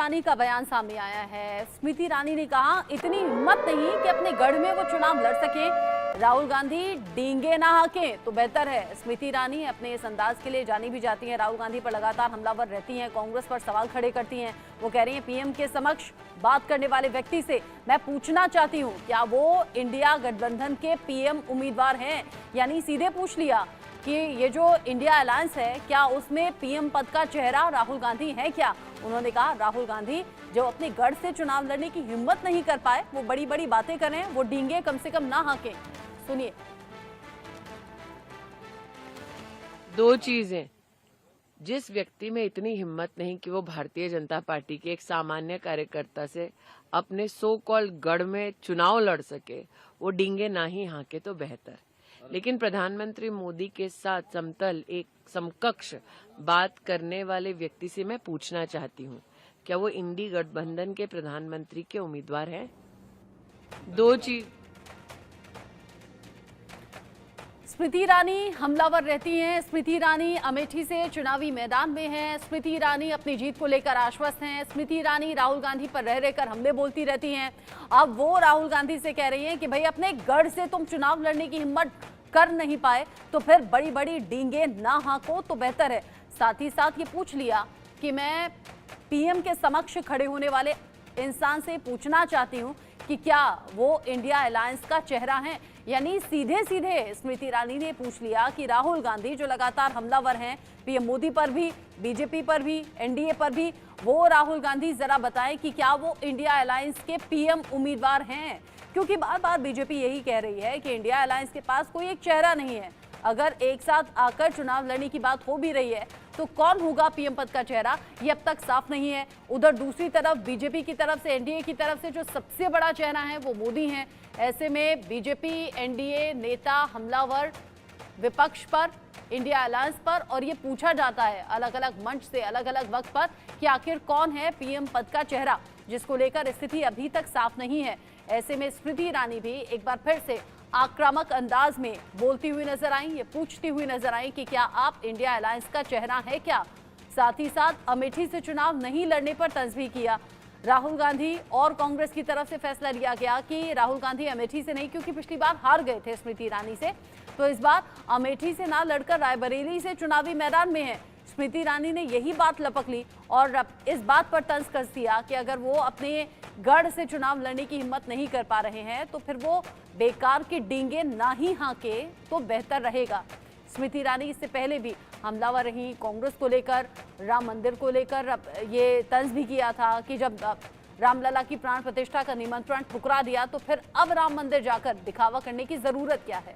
ईरानी का बयान सामने आया है। स्मृति ईरानी ने कहा, इतनी हिम्मत नहीं कि अपने गढ़ में वो चुनाव लड़ सके। राहुल गांधी डींगे ना हाकें तो बेहतर है। स्मृति ईरानी अपने इस अंदाज के लिए जानी भी जाती हैं। राहुल गांधी पर लगातार हमलावर रहती हैं, कांग्रेस पर सवाल खड़े करती हैं। वो कह रही हैं, पीएम के समक्ष बात करने वाले व्यक्ति से मैं पूछना चाहती हूँ, क्या वो इंडिया गठबंधन के पीएम उम्मीदवार हैं? यानी सीधे पूछ लिया कि ये जो इंडिया अलायंस है, क्या उसमें पीएम पद का चेहरा राहुल गांधी है क्या? उन्होंने कहा, राहुल गांधी जो अपने गढ़ से चुनाव लड़ने की हिम्मत नहीं कर पाए, वो बड़ी बड़ी बातें करें, वो डींगे कम से कम ना हाकें। सुनिए। दो चीजें, जिस व्यक्ति में इतनी हिम्मत नहीं कि वो भारतीय जनता पार्टी के एक सामान्य कार्यकर्ता से अपने सो कॉल्ड गढ़ में चुनाव लड़ सके, वो डींगे ना ही हाके तो बेहतर। लेकिन प्रधानमंत्री मोदी के साथ समतल एक समकक्ष बात करने वाले व्यक्ति से मैं पूछना चाहती हूँ, क्या वो इंडी गठबंधन के प्रधानमंत्री के उम्मीदवार हैं? दो चीज। स्मृति ईरानी हमलावर रहती हैं। स्मृति ईरानी अमेठी से चुनावी मैदान में हैं। स्मृति ईरानी अपनी जीत को लेकर आश्वस्त हैं। स्मृति ईरानी राहुल गांधी पर रह रहकर हमले बोलती रहती हैं। अब वो राहुल गांधी से कह रही हैं कि भाई अपने गढ़ से तुम चुनाव लड़ने की हिम्मत कर नहीं पाए तो फिर बड़ी बड़ी डींगे ना हाको तो बेहतर है। साथ ही साथ ये पूछ लिया कि मैं पीएम के समक्ष खड़े होने वाले इंसान से पूछना चाहती हूँ कि क्या वो इंडिया अलायंस का चेहरा है। यानी सीधे सीधे स्मृति ईरानी ने पूछ लिया कि राहुल गांधी जो लगातार हमलावर हैं पीएम मोदी पर भी, बीजेपी पर भी, एनडीए पर भी, वो राहुल गांधी जरा बताएं कि क्या वो इंडिया अलायंस के पीएम उम्मीदवार हैं। क्योंकि बार बार बीजेपी यही कह रही है कि इंडिया अलायंस के पास कोई एक चेहरा नहीं है। अगर एक साथ आकर चुनाव लड़ने की बात हो भी रही है तो कौन होगा पीएम पद का चेहरा, ये अब तक साफ नहीं है। उधर दूसरी तरफ बीजेपी की तरफ से, एनडीए की तरफ से जो सबसे बड़ा चेहरा है वो मोदी हैं। ऐसे में बीजेपी, एनडीए नेता हमलावर विपक्ष पर, इंडिया अलायंस पर, और ये पूछा जाता है अलग अलग मंच से अलग अलग वक्त पर कि आखिर कौन है पीएम पद का चेहरा, जिसको लेकर स्थिति अभी तक साफ नहीं है। ऐसे में स्मृति ईरानी भी एक बार फिर से आक्रामक अंदाज में बोलती हुई नजर आई, ये पूछती हुई नजर आई कि क्या आप इंडिया अलायंस का चेहरा है क्या। साथ ही साथ अमेठी से चुनाव नहीं लड़ने पर तंज भी किया। राहुल गांधी और कांग्रेस की तरफ से फैसला लिया गया कि राहुल गांधी अमेठी से नहीं, क्योंकि पिछली बार हार गए थे स्मृति ईरानी से, तो इस बार अमेठी से ना लड़कर रायबरेली से चुनावी मैदान में है। स्मृति ईरानी ने यही बात लपक ली और इस बात पर तंज कस दिया कि अगर वो अपने गढ़ से चुनाव लड़ने की हिम्मत नहीं कर पा रहे हैं तो फिर वो बेकार के डींगे ना ही हाके तो बेहतर रहेगा। स्मृति ईरानी इससे पहले भी हमलावर रही कांग्रेस को लेकर, राम मंदिर को लेकर ये तंज भी किया था कि जब रामलला की प्राण प्रतिष्ठा का निमंत्रण ठुकरा दिया तो फिर अब राम मंदिर जाकर दिखावा करने की जरूरत क्या है।